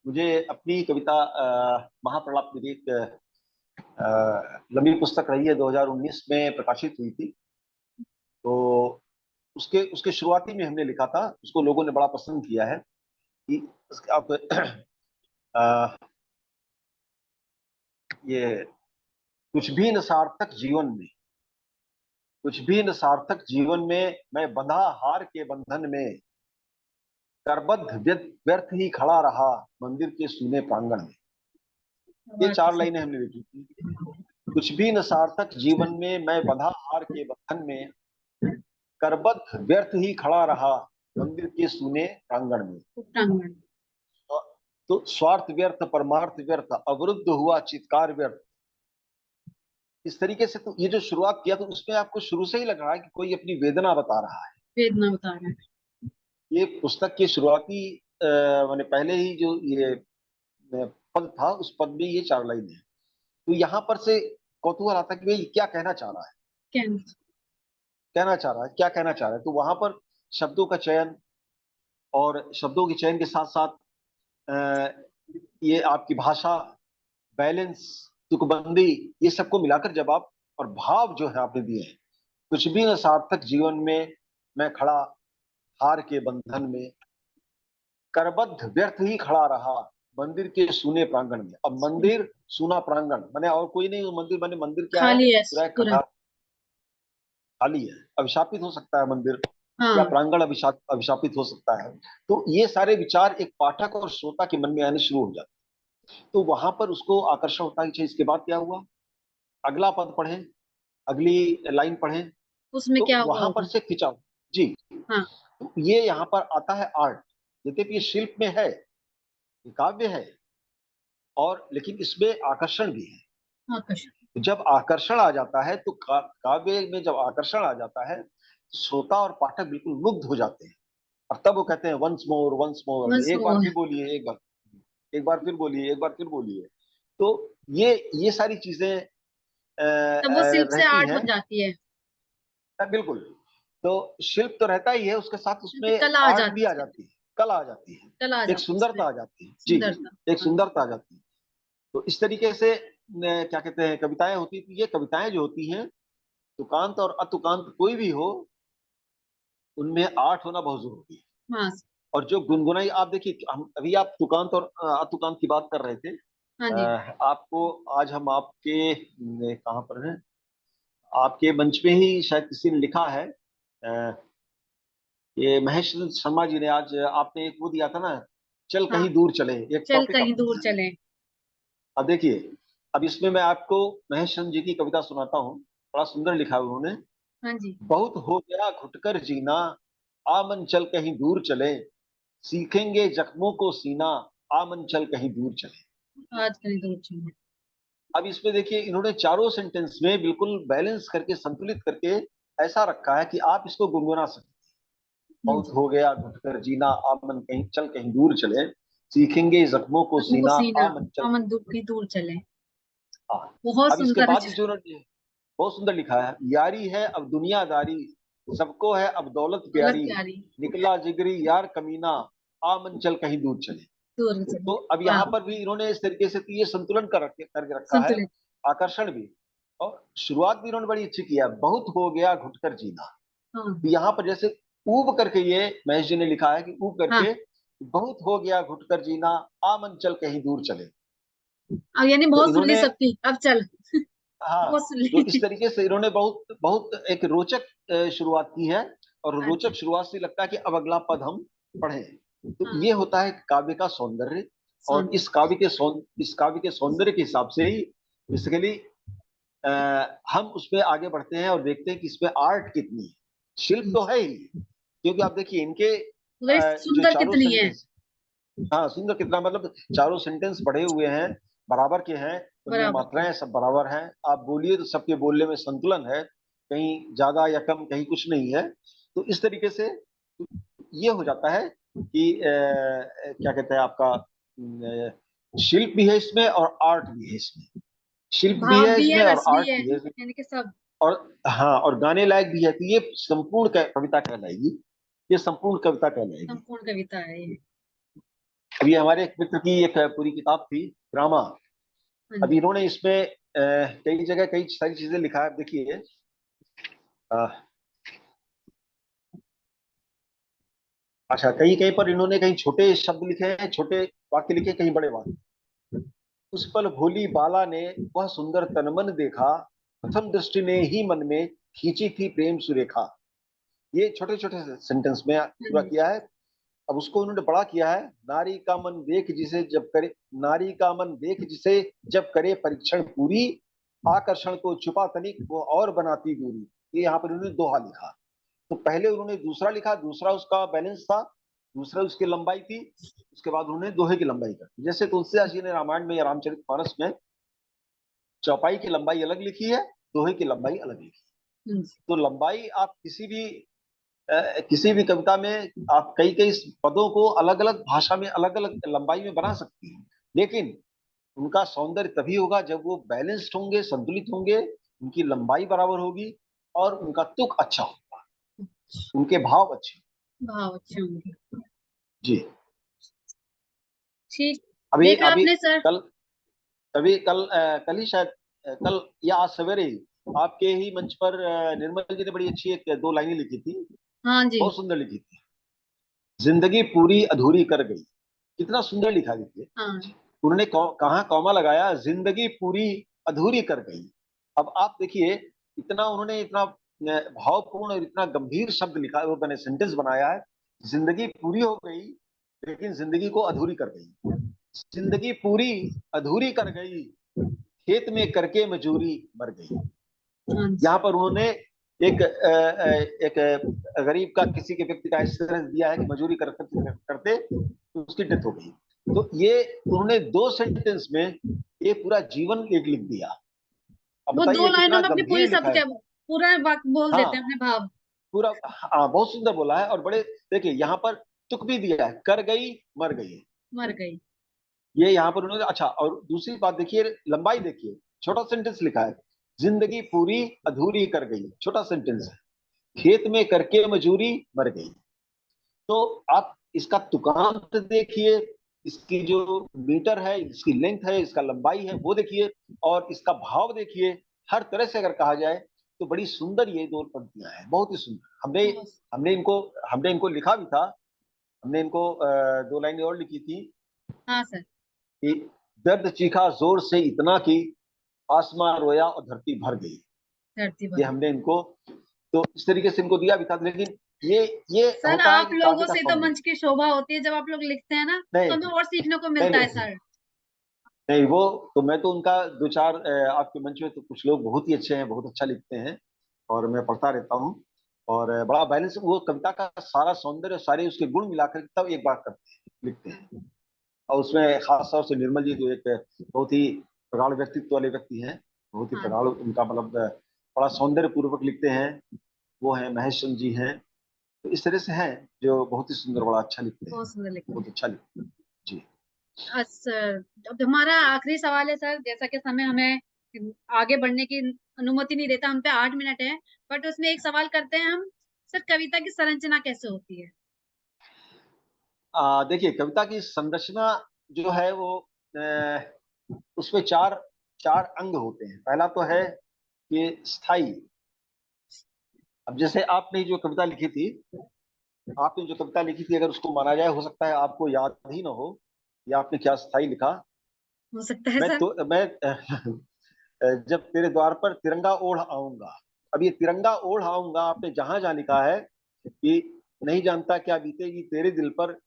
Speaker 2: मुझे अपनी कविता महाप्रलाप मेरी एक लंबी पुस्तक रही है, 2019 में प्रकाशित हुई थी, तो उसके उसके शुरुआती में हमने लिखा था, उसको लोगों ने बड़ा पसंद किया है कि आप अ, ये कुछ भी न सार्थक जीवन में, कुछ भी न सार्थक जीवन में, मैं बंधा हार के बंधन में, करबद्ध व्यर्थ ही खड़ा रहा मंदिर के सूने प्रांगण में। ये
Speaker 1: बात तो
Speaker 2: चार
Speaker 1: सही।
Speaker 2: लाइनें हमने लिखी थी। कुछ भी न सार्थक जीवन में, मैं बंधा हार के बंधन में, करबद्ध व्यर्थ ही खड़ा रहा मंदिर के सूने प्रांगण में।
Speaker 1: प्रांगण।
Speaker 2: तो स्वार्थ व्यर्थ परमार्थ व्यर्थ, अवरुद्ध हुआ चित्कार व्यर्थ, इस तरीके से तो ये जो शुरुआत किया, तो उसमें आपको शुरू से ही लग रहा है कि कोई अपनी वेदना बता रहा है।
Speaker 1: वेदना बता रहा है।
Speaker 2: ये पुस्तक की शुरुआती मैंने पहले ही जो ये पद था, उस पद में ये चार लाइन है, तो यहाँ पर से कौतूहल आता है कि भाई क्या कहना चाह रहा है,
Speaker 1: कैन।
Speaker 2: कहना चाह रहा है, क्या कहना चाह रहा है, तो वहां पर शब्दों का चयन, और शब्दों के चयन के साथ साथ ये आपकी भाषा, बैलेंस, तुकबंदी, ये सबको मिलाकर जब आप, और भाव जो है आपने दिए हैं, कुछ भी न सार्थक जीवन में, मैं खड़ा हार के बंधन में, करबद्ध व्यर्थ ही खड़ा रहा मंदिर के सूने प्रांगण में। अब मंदिर सूना प्रांगण माने और कोई नहीं, वो मंदिर माने, मंदिर क्या है,
Speaker 1: खाली है
Speaker 2: पूरा एक
Speaker 1: पूरा।
Speaker 2: खंडहर खाली है, अभिशापित हो सकता है मंदिर, या
Speaker 1: हाँ।
Speaker 2: प्रांगण अभिशापित हो सकता है। तो ये सारे विचार एक पाठक और श्रोता के मन में आने शुरू हो जाते हैं, तो वहां पर उसको आकर्षण होता है कि अच्छा, इसके बाद क्या हुआ, अगला पद पढ़ें, अगली लाइन पढ़ें,
Speaker 1: उसमें
Speaker 2: तो
Speaker 1: क्या हुआ
Speaker 2: वहां पर
Speaker 1: होगा।
Speaker 2: से खिंचाव। जी।
Speaker 1: हाँ।
Speaker 2: तो ये यहाँ पर आता है आर्ट, यद्यपि ये शिल्प में है, ये काव्य है, और लेकिन इसमें आकर्षण भी है।
Speaker 1: आकर्षण।
Speaker 2: तो जब आकर्षण आ जाता है, तो काव्य में जब आकर्षण आ जाता है, श्रोता और पाठक बिल्कुल मुग्ध हो जाते हैं, और तब वो कहते हैं वंस मोर,
Speaker 1: बस
Speaker 2: एक बार
Speaker 1: वो।
Speaker 2: फिर बोलिए, एक बार फिर बोलिए, एक बार फिर बोलिए। तो ये सारी चीजें
Speaker 1: तब वो शिल्प से
Speaker 2: रहती
Speaker 1: आर्ट
Speaker 2: हैं।
Speaker 1: बन जाती है।
Speaker 2: बिल्कुल। तो शिल्प तो रहता ही है, उसके साथ
Speaker 1: क्योंकि
Speaker 2: उसमें
Speaker 1: कला आ
Speaker 2: आर्ट भी
Speaker 1: जाती
Speaker 2: आ
Speaker 1: है।
Speaker 2: जाती है, कल आ जाती है,
Speaker 1: कल आ
Speaker 2: एक
Speaker 1: जाता
Speaker 2: सुंदरता
Speaker 1: है,
Speaker 2: आ जाती है। जी जी,
Speaker 1: सुंदरता।
Speaker 2: एक
Speaker 1: हाँ
Speaker 2: सुंदरता आ जाती है। तो इस तरीके से क्या कहते हैं, कविताएं होती थी। ये कविताएं जो होती हैं, तुकांत और अतुकांत कोई भी हो, उनमें आर्ट होना बहुत जरूरी है।
Speaker 1: हाँ
Speaker 2: और जो गुनगुनाई, आप देखिए, हम अभी आप तुकांत और अतुकांत की बात कर रहे थे।
Speaker 1: हाँ जी।
Speaker 2: आपको आज हम आपके कहाँ पर हैं, आपके मंच पे ही शायद किसी ने लिखा है, ये महेश शर्मा जी ने आज आपने एक वो दिया था ना, चल
Speaker 1: हाँ,
Speaker 2: कहीं दूर चले, एक
Speaker 1: चल
Speaker 2: टॉपिक
Speaker 1: कहीं
Speaker 2: आपने
Speaker 1: दूर
Speaker 2: दिया।
Speaker 1: चले।
Speaker 2: अब देखिए, अब इसमें मैं आपको महेश चंद्र जी की कविता सुनाता हूँ। बड़ा सुंदर लिखा है उन्होंने।
Speaker 1: हाँ जी।
Speaker 2: बहुत हो गया घुटकर जीना, आमन चल कहीं दूर चले, सीखेंगे जख्मों को सीना, आमन चल कहीं दूर चले।
Speaker 1: आज कहीं दूर चले।
Speaker 2: अब इसमें देखिए, इन्होंने चारों सेंटेंस में बिल्कुल बैलेंस करके, संतुलित करके ऐसा रखा है कि आप इसको गुनगुना सकते। बहुत
Speaker 1: जी।
Speaker 2: हो गया घुटकर जीना, आमन कहीं चल कहीं दूर चले, सीखेंगे जख्मों को
Speaker 1: तुमको
Speaker 2: सीना,
Speaker 1: सीना,
Speaker 2: आमन चल।
Speaker 1: अमन दुख की दूर चले।
Speaker 2: हाँ।
Speaker 1: बहुत
Speaker 2: अब इसके
Speaker 1: सुंदर है।
Speaker 2: बाद भी जो उन्होंने बहुत सुंदर लिखा है, यारी है अब दुनियादारी, सबको है अब दौलत
Speaker 1: गलत
Speaker 2: प्यारी,
Speaker 1: प्यारी।
Speaker 2: निकला जिगरी यार कमीना, आमन चल कहीं दूर चले।
Speaker 1: दूर चले।
Speaker 2: तो अब
Speaker 1: वाह।
Speaker 2: यहाँ पर भी इन्होंने इस तरीके से ये संतुलन करके रखा है,
Speaker 1: संतुलित।
Speaker 2: आकर्षण भी। और शुरुआत भी इन्होंने बड़ी अच्छी किया, बहुत हो गया घुटकर जीना।
Speaker 1: हाँ
Speaker 2: तो यहाँ पर जैसे ऊब करके, ये महेश जी ने लिखा है कि ऊब
Speaker 1: हाँ।
Speaker 2: करके, बहुत हो गया घुटकर जीना, आमन चल कहीं दूर चले।
Speaker 1: अब यानी
Speaker 2: तो
Speaker 1: बहुत सुन ली
Speaker 2: इन्होंने,
Speaker 1: सबकी, अब चल।
Speaker 2: हाँ,
Speaker 1: बहुत सुन
Speaker 2: तो इस
Speaker 1: ली।
Speaker 2: तरीके से इन्होंने बहुत बहुत एक रोचक शुरुआत की है। और
Speaker 1: अच्छा।
Speaker 2: रोचक शुरुआत से लगता है कि अब अगला पद हम पढ़ें। तो
Speaker 1: हाँ।
Speaker 2: ये होता है काव्य का सौंदर्य। और
Speaker 1: सौंदर्य।
Speaker 2: इस काव्य के सौंदर्य के हिसाब से ही बेसिकली हम उसमें आगे बढ़ते हैं और देखते हैं कि इसमें आर्ट कितनी है। शिल्प तो है ही, क्योंकि आप देखिए इनके
Speaker 1: मतलब
Speaker 2: जो
Speaker 1: सुंदर
Speaker 2: चारों
Speaker 1: कितनी है।
Speaker 2: सेंटेंस, हाँ, सुंदर कितना, मतलब चारों सेंटेंस पढ़े हुए हैं, बराबर के हैं, उनमें
Speaker 1: बराबर के।
Speaker 2: मात्राएं सब बराबर हैं। आप बोलिए तो सबके बोलने में संतुलन है, कहीं ज्यादा या कम, कहीं कुछ नहीं है। तो इस तरीके से ये हो जाता है कि क्या कहते हैं आपका, शिल्प भी है इसमें और आर्ट भी है इसमें। शिल्प भी
Speaker 1: भाव
Speaker 2: है
Speaker 1: भी है,
Speaker 2: इसमें और
Speaker 1: रस भी
Speaker 2: आर्ट
Speaker 1: है,
Speaker 2: भी है।
Speaker 1: यानी कि सब।
Speaker 2: और हाँ, और गाने लायक भी है। तो ये संपूर्ण कविता कहलाएगी, ये संपूर्ण कविता कहलाएगी।
Speaker 1: संपूर्ण कविता है ये।
Speaker 2: अभी हमारे एक मित्र की एक पूरी किताब थी, ड्रामा।
Speaker 1: हाँ
Speaker 2: अभी
Speaker 1: जी।
Speaker 2: इन्होंने इसमें कई जगह कई सारी चीजें लिखा है। देखिए, अ, अच्छा, कहीं कहीं पर इन्होंने कहीं छोटे शब्द लिखे हैं, छोटे वाक्य लिखे, कहीं बड़े वाक्य। उस पल भोली बाला ने वह सुंदर तनमन देखा, प्रथम दृष्टि ने ही मन में खींची थी प्रेम सुरेखा। ये छोटे छोटे सेंटेंस में
Speaker 1: हाँ
Speaker 2: पूरा
Speaker 1: जी।
Speaker 2: किया है। अब उसको उन्होंने बड़ा किया है, नारी का मन देख जिसे जब करे, नारी का मन देख जिसे जब करे परीक्षण पूरी, आकर्षण को छुपा तनिक वो और बनाती दूरी। ये यहाँ पर उन्होंने दोहा लिखा। तो पहले उन्होंने दूसरा लिखा, दूसरा उसका बैलेंस था, दूसरा उसकी लंबाई थी। उसके बाद उन्होंने दोहे की लंबाई कर दी। जैसे तुलसीदास जी ने रामायण में या रामचरितमानस में चौपाई की लंबाई अलग लिखी है, दोहे की लंबाई अलग लिखी है।
Speaker 1: हाँ जी।
Speaker 2: तो लंबाई आप किसी भी कविता में आप कई कई पदों को अलग अलग भाषा में अलग अलग लंबाई में बना सकती हैं। लेकिन उनका सौंदर्य तभी होगा जब वो बैलेंस्ड होंगे, संतुलित होंगे, उनकी लंबाई बराबर होगी और उनका तुक अच्छा होगा, उनके भाव अच्छे।
Speaker 1: भाव अच्छे होंगे।
Speaker 2: जी।
Speaker 1: ठीक।
Speaker 2: अभी
Speaker 1: देखा
Speaker 2: अभी
Speaker 1: आपने सर।
Speaker 2: कल कभी कल ही शायद, कल या आज सवेरे ही आपके ही मंच पर निर्मल जी ने बड़ी अच्छी एक दो लाइनें लिखी थी,
Speaker 1: हाँ जी।
Speaker 2: बहुत सुंदर लिखी थी। जिंदगी पूरी अधूरी कर गई, कितना सुंदर लिखा। देखिए,
Speaker 1: हाँ।
Speaker 2: उन्होंने कहाँ कॉमा लगाया, जिंदगी पूरी अधूरी कर गई। अब आप देखिए, इतना उन्होंने इतना भावपूर्ण और इतना गंभीर शब्द लिखा, वो मैंने सेंटेंस बनाया है। जिंदगी पूरी हो गई, लेकिन जिंदगी को अधूरी कर गई। जिंदगी पूरी अधूरी कर गई, खेत में करके मजूरी मर गई।
Speaker 1: हाँ जी।
Speaker 2: यहाँ पर उन्होंने एक गरीब का, किसी के व्यक्ति का ऐसा दिया है कि मजूरी करते करते तो उसकी डेथ हो गई। तो ये उन्होंने दो सेंटेंस में ये पूरा जीवन एक लिख दिया। अब
Speaker 1: वो दो
Speaker 2: बताइए
Speaker 1: लाइनों
Speaker 2: कितना
Speaker 1: में अपनी पूरी
Speaker 2: गंभीर
Speaker 1: सब
Speaker 2: लिखा है।
Speaker 1: क्या पूरा वाक्य बोल देते हैं
Speaker 2: हाँ,
Speaker 1: अपने भाव।
Speaker 2: पूरा, हाँ, बहुत सुंदर बोला है। और बड़े, देखिए यहाँ पर तुक भी दिया है, कर गई मर गई।
Speaker 1: मर गई।
Speaker 2: ये यहाँ पर उन्होंने, अच्छा, और दूसरी बात देखिए, लंबाई देखिए, छोटा सेंटेंस लिखा है, जिंदगी पूरी अधूरी कर गई, छोटा सेंटेंस है, खेत में करके मजूरी मर गई। तो आप इसका तुकांत देखिए, इसकी जो मीटर है, इसकी लेंथ है, इसका लंबाई है वो देखिए, और इसका भाव देखिए। हर तरह से अगर कहा जाए तो बड़ी सुंदर ये दो पंक्तियां हैं, बहुत ही सुंदर। हमने
Speaker 1: बस।
Speaker 2: हमने इनको हमने इनको लिखा भी था। हमने इनको दो लाइनें और लिखी थी
Speaker 1: हाँ सर।
Speaker 2: कि दर्द चीखा जोर से इतना कि आसमां रोया और धरती भर गई।
Speaker 1: धरती
Speaker 2: ये
Speaker 1: भर।
Speaker 2: हमने इनको तो इस तरीके से इनको दिया भी था, लेकिन ये ये
Speaker 1: सर
Speaker 2: होता है
Speaker 1: आप
Speaker 2: कि काव्य
Speaker 1: लोगों
Speaker 2: का
Speaker 1: से तो
Speaker 2: सौंदर्य।
Speaker 1: मंच की शोभा होती है, जब आप लोग लिखते हैं ना तो
Speaker 2: नहीं
Speaker 1: हमें और सीखने को
Speaker 2: नहीं
Speaker 1: मिलता है
Speaker 2: नहीं
Speaker 1: सर।
Speaker 2: नहीं, वो तो मैं तो उनका दो चार आपके मंच में तो कुछ लोग बहुत ही अच्छे हैं, बहुत अच्छा लिखते हैं, और मैं पढ़ता रहता हूँ। और बड़ा बैलेंस, वो कविता का सारा सौंदर्य, सारे उसके गुण मिलाकर तब एक बार करते हैं, लिखते हैं। और उसमें खास तौर से निर्मल जी जो एक बहुत ही प्रगाढ़ व्यक्तित्व वाले व्यक्ति हैं, बहुत ही
Speaker 1: हाँ
Speaker 2: प्रगाढ़ उनका मतलब बड़ा सौंदर्य पूर्वक लिखते हैं, वो है महेश चंद्र जी हैं। तो इस तरह से हैं जो बहुत ही सुंदर, बड़ा अच्छा लिखते हैं,
Speaker 1: बहुत सुंदर लिखते
Speaker 2: बहुत
Speaker 1: हैं।
Speaker 2: अच्छा लिखते हैं जी।
Speaker 1: सर अब हमारा आखिरी सवाल है सर, जैसा कि समय हमें आगे बढ़ने की अनुमति नहीं देता, हम पे 8 मिनट है, बट उसमें एक सवाल करते हैं हम। सर कविता की संरचना कैसे होती है?
Speaker 2: देखिए, कविता की संरचना जो है वो उसमें चार चार अंग होते हैं। पहला तो है कि स्थाई। अब जैसे आपने जो कविता लिखी थी, अगर उसको माना जाए, हो सकता है आपको याद ही ना हो या आपने क्या स्थाई लिखा।
Speaker 1: हो सकता है
Speaker 2: मैं
Speaker 1: सर।
Speaker 2: तो मैं जब तेरे द्वार पर तिरंगा ओढ़ आऊंगा। अब ये तिरंगा ओढ़ आऊंगा आपने जहां जहां लिखा है कि नहीं जानता क्या बीतेगी तेरे दिल पर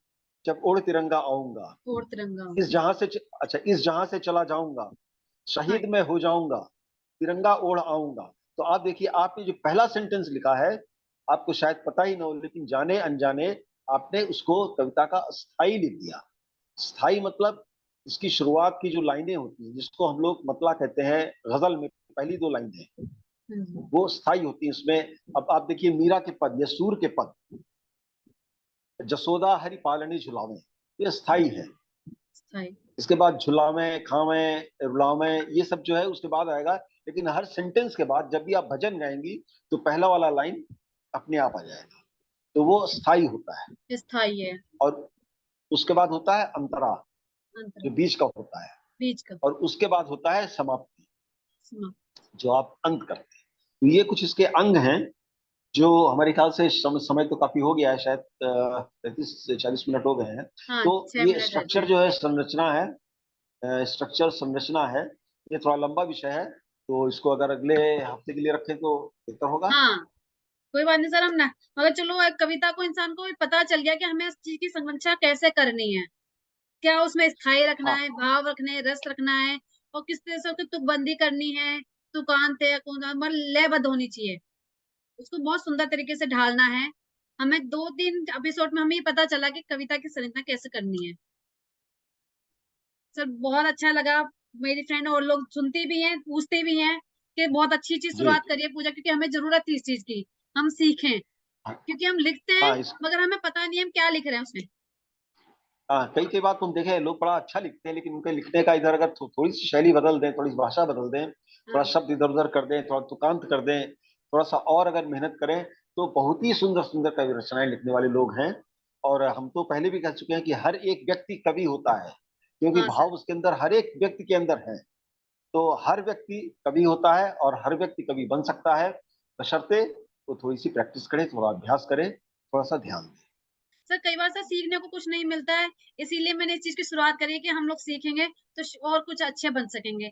Speaker 2: जब ओढ़ तिरंगा आऊंगा।
Speaker 1: और तिरंगा।
Speaker 2: अच्छा, इस जहां से चला जाऊंगा,
Speaker 1: हाँ।
Speaker 2: शहीद मैं हो जाऊंगा, तिरंगा ओढ़ आऊंगा। तो आप देखिए, आपने जो पहला सेंटेंस लिखा है, आपको शायद पता ही ना हो, लेकिन जाने अनजाने आपने उसको कविता का स्थाई लिख दिया। स्थाई मतलब इसकी शुरुआत की जो लाइनें होती हैं, जिसको हम लोग मतला कहते हैं, गजल में पहली दो लाइनें,
Speaker 1: हम्म।
Speaker 2: वो स्थाई होती हैं उसमें। अब आप देखिए, मीरा के पद या सूर के पद, जसोदा हरि पालनी झुलावे, ये स्थाई है।
Speaker 1: सही।
Speaker 2: इसके बाद झुलावे, खावे, रुलावे, ये सब जो है उसके बाद आएगा। लेकिन हर सेंटेंस के बाद जब भी आप भजन गाएंगी तो पहला वाला लाइन अपने आप आ जाएगा, तो वो स्थाई होता है।
Speaker 1: स्थाई है।
Speaker 2: और उसके बाद होता है अंतरा, जो
Speaker 1: अंतरा।
Speaker 2: बीच का होता है।
Speaker 1: बीज का।
Speaker 2: और उसके बाद होता है समाप्ति,
Speaker 1: समाप्त।
Speaker 2: जो आप अंत करते हैं। तो ये कुछ इसके अंग हैं, जो हमारे ख्याल से समय तो काफी हो गया है, शायद 35 से 40 मिनट हो गए हैं।
Speaker 1: हाँ,
Speaker 2: तो
Speaker 1: छह
Speaker 2: ये
Speaker 1: मिनट रहते
Speaker 2: स्ट्रक्चर
Speaker 1: हैं।
Speaker 2: जो है, संरचना है, स्ट्रक्चर संरचना है। ये थोड़ा लंबा विषय है, तो इसको अगर अगले हफ्ते के लिए रखें तो बेहतर होगा।
Speaker 1: हाँ, कोई बात नहीं सर, हम ना, मगर चलो एक कविता को इंसान को भी पता चल गया कि हमें इस चीज की संरचना कैसे करनी है, क्या उसमें स्थाई रखना
Speaker 2: हाँ
Speaker 1: है, भाव रखने हैं, रस रखना है, और किस तरह से उसकी तुकबंदी करनी है, तुकांत है, मतलब लयबद्ध होनी चाहिए, उसको बहुत सुंदर तरीके से ढालना है। हमें 2-3 एपिसोड में हमें ये पता चला कि कविता की संरचना कैसे करनी है। सर बहुत अच्छा लगा। मेरी फ्रेंड और लोग सुनते भी हैं, पूछते भी हैं कि बहुत अच्छी चीज
Speaker 2: जी।
Speaker 1: शुरुआत करिए पूजा, क्योंकि हमें जरूरत थी इस चीज की, हम सीखें,
Speaker 2: हाँ
Speaker 1: क्योंकि हम लिखते हैं
Speaker 2: हाँ, इस
Speaker 1: मगर हमें पता नहीं हम क्या लिख रहे हैं उसमें।
Speaker 2: हाँ, कई कई बार तुम देखे, लोग बड़ा अच्छा लिखते हैं, लेकिन उनके लिखने का इधर अगर थोड़ी सी शैली बदल दें, थोड़ी सी भाषा बदल दें, थोड़ा
Speaker 1: हाँ।
Speaker 2: शब्द इधर उधर कर दें, थोड़ा तुकांत कर दें, थोड़ा सा और अगर मेहनत करें, तो बहुत ही सुंदर सुंदर कवि रचनाएं लिखने वाले लोग हैं। और हम तो पहले भी कह चुके हैं कि हर एक व्यक्ति कवि होता है, क्योंकि
Speaker 1: हाँ सर।
Speaker 2: भाव उसके अंदर हर एक व्यक्ति के अंदर है। तो हर व्यक्ति कवि होता है और हर व्यक्ति कवि बन सकता है, बशर्ते वो थोड़ी सी प्रैक्टिस करे, थोड़ा अभ्यास करे, थोड़ा सा ध्यान दे।
Speaker 1: सर कई बार सर सीखने को कुछ नहीं मिलता है, इसीलिए मैंने इस चीज की शुरुआत करी है कि हम लोग सीखेंगे तो और कुछ अच्छे बन सकेंगे।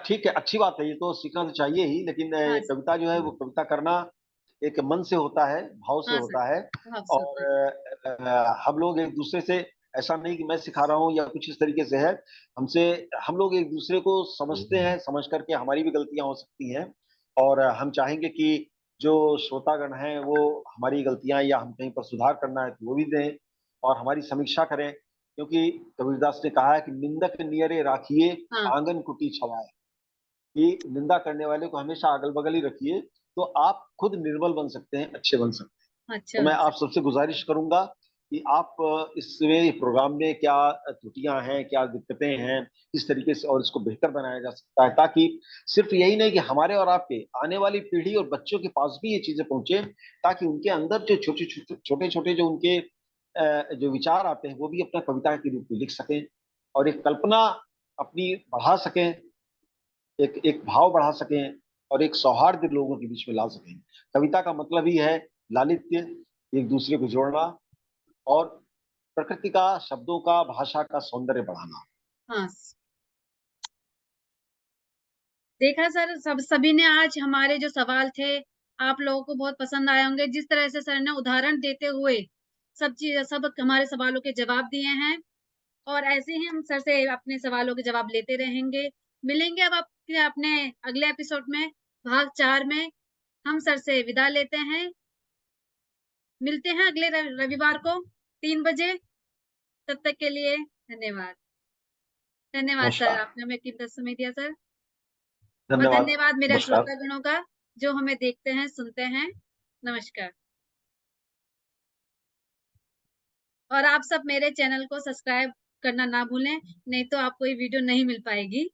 Speaker 2: ठीक है, अच्छी बात है, ये तो सीखना तो चाहिए ही, लेकिन
Speaker 1: हाँ।
Speaker 2: कविता जो है वो कविता करना एक मन से होता है, भाव से
Speaker 1: हाँ सर।
Speaker 2: होता है।
Speaker 1: भाव से
Speaker 2: और
Speaker 1: होता है।
Speaker 2: हम लोग एक दूसरे से, ऐसा नहीं कि मैं सिखा रहा हूँ या कुछ इस तरीके से है, हमसे हम लोग एक दूसरे को समझते हैं, समझ करके हमारी भी गलतियां हो सकती हैं। और हम चाहेंगे कि जो श्रोतागण हैं वो हमारी गलतियां, या हम कहीं पर सुधार करना है तो वो भी दें, और हमारी समीक्षा करें, क्योंकि कबीरदास ने कहा है कि निंदक नियरे राखिए,
Speaker 1: हाँ।
Speaker 2: आंगन कुटी छवाए। कि निंदा करने वाले को हमेशा अगल बगल ही रखिए, तो आप खुद निर्मल बन सकते हैं, अच्छे बन सकते हैं।
Speaker 1: अच्छा
Speaker 2: तो मैं
Speaker 1: बन
Speaker 2: आप
Speaker 1: सकते।
Speaker 2: सबसे गुजारिश करूंगा कि आप इसमें प्रोग्राम में क्या त्रुटियां हैं, क्या दिक्कतें हैं, किस तरीके से और इसको बेहतर बनाया जा सकता है, ताकि सिर्फ यही नहीं कि हमारे और आपके आने वाली पीढ़ी और बच्चों के पास भी ये चीजें पहुंचे, ताकि उनके अंदर जो छोटे छोटे जो उनके जो विचार आते हैं वो भी अपना कविता के रूप में लिख सकें और एक कल्पना अपनी बढ़ा सकें, एक एक भाव बढ़ा सकें और एक सौहार्द लोगों के बीच में ला सकें। कविता का मतलब ही है लालित्य, एक दूसरे को जोड़ना और प्रकृति का, शब्दों का, भाषा का सौंदर्य बढ़ाना।
Speaker 1: हाँ, देखा सर, सभी ने आज हमारे जो सवाल थे आप लोगों को बहुत पसंद आए होंगे। जिस तरह से सर ने उदाहरण देते हुए सब हमारे सवालों के जवाब दिए हैं, और ऐसे ही हम सर से अपने सवालों के जवाब लेते रहेंगे। मिलेंगे अब आपके अपने अगले एपिसोड में, भाग 4 में। हम सर से विदा लेते हैं। मिलते हैं अगले रविवार को 3 बजे। तब तक के लिए धन्यवाद। धन्यवाद सर,
Speaker 2: नमस्कार।
Speaker 1: आपने हमें कीमती समय दिया सर। और
Speaker 2: धन्यवाद।
Speaker 1: धन्यवाद मेरे
Speaker 2: नमस्कार।
Speaker 1: श्रोतागणों का, जो हमें देखते हैं, सुनते हैं। नमस्कार। और आप सब मेरे चैनल को सब्सक्राइब करना ना भूलें, नहीं तो आपको ये वीडियो नहीं मिल पाएगी।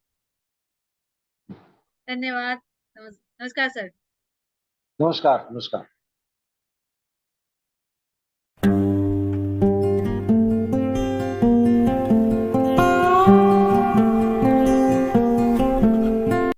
Speaker 1: धन्यवाद। नमस्कार सर।
Speaker 2: नमस्कार। नमस्कार।